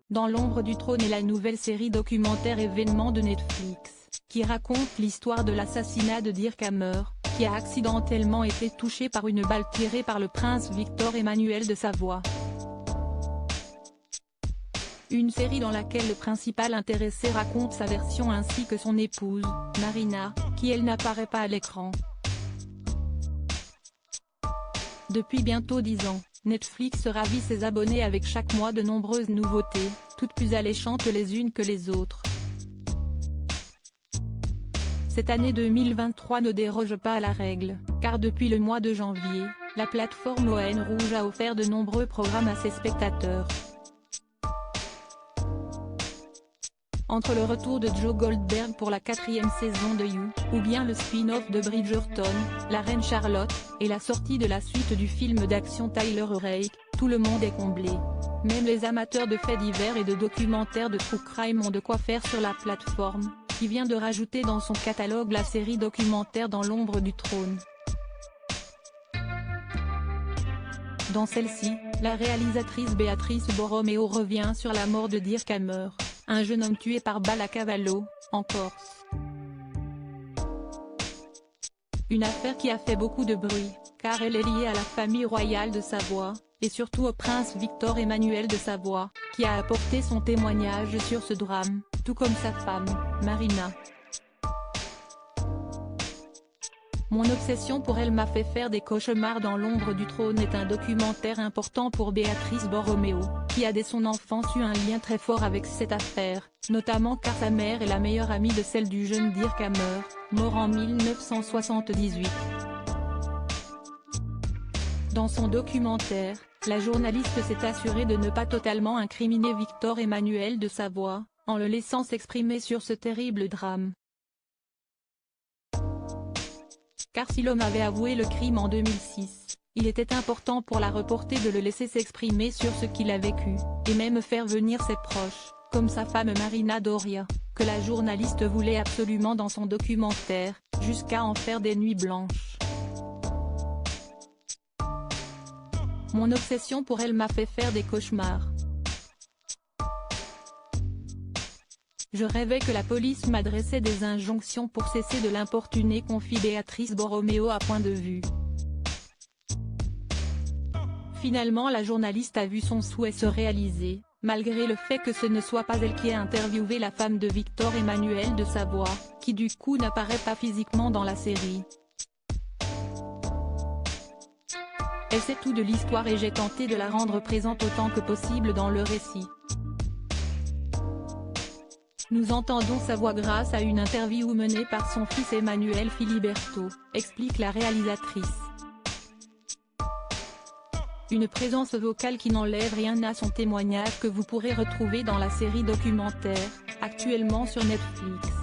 Dans l'ombre du trône est la nouvelle série documentaire événement de Netflix, qui raconte l'histoire de l'assassinat de Dirk Hammer, qui a accidentellement été touché par une balle tirée par le prince Victor Emmanuel de Savoie. Une série dans laquelle le principal intéressé raconte sa version ainsi que son épouse, Marina, qui elle n'apparaît pas à l'écran. Depuis bientôt 10 ans, Netflix ravit ses abonnés avec chaque mois de nombreuses nouveautés, toutes plus alléchantes les unes que les autres. Cette année 2023 ne déroge pas à la règle, car depuis le mois de janvier, la plateforme ON Rouge a offert de nombreux programmes à ses spectateurs. Entre le retour de Joe Goldberg pour la 4e saison de You, ou bien le spin-off de Bridgerton, La Reine Charlotte, et la sortie de la suite du film d'action Tyler Rake, tout le monde est comblé. Même les amateurs de faits divers et de documentaires de true crime ont de quoi faire sur la plateforme, qui vient de rajouter dans son catalogue la série documentaire Dans l'ombre du trône. Dans celle-ci, la réalisatrice Béatrice Borromeo revient sur la mort de Dirk Hammer, un jeune homme tué par balle à Cavallo, en Corse. Une affaire qui a fait beaucoup de bruit, car elle est liée à la famille royale de Savoie, et surtout au prince Victor Emmanuel de Savoie, qui a apporté son témoignage sur ce drame, tout comme sa femme, Marina. Mon obsession pour elle m'a fait faire des cauchemars dans l'ombre du trône est un documentaire important pour Béatrice Borromeo, qui a dès son enfance eu un lien très fort avec cette affaire, notamment car sa mère est la meilleure amie de celle du jeune Dirk Hammer, mort en 1978. Dans son documentaire, la journaliste s'est assurée de ne pas totalement incriminer Victor Emmanuel de Savoie, en le laissant s'exprimer sur ce terrible drame. Car si l'homme avait avoué le crime en 2006, il était important pour la reporter de le laisser s'exprimer sur ce qu'il a vécu, et même faire venir ses proches, comme sa femme Marina Doria, que la journaliste voulait absolument dans son documentaire, jusqu'à en faire des nuits blanches. Mon obsession pour elle m'a fait faire des cauchemars. Je rêvais que la police m'adressait des injonctions pour cesser de l'importuner, confie Béatrice Borromeo à Point de vue. Finalement la journaliste a vu son souhait se réaliser, malgré le fait que ce ne soit pas elle qui ait interviewé la femme de Victor Emmanuel de Savoie, qui du coup n'apparaît pas physiquement dans la série. Elle sait tout de l'histoire et j'ai tenté de la rendre présente autant que possible dans le récit. Nous entendons sa voix grâce à une interview menée par son fils Emmanuel Filiberto, explique la réalisatrice. Une présence vocale qui n'enlève rien à son témoignage que vous pourrez retrouver dans la série documentaire, actuellement sur Netflix.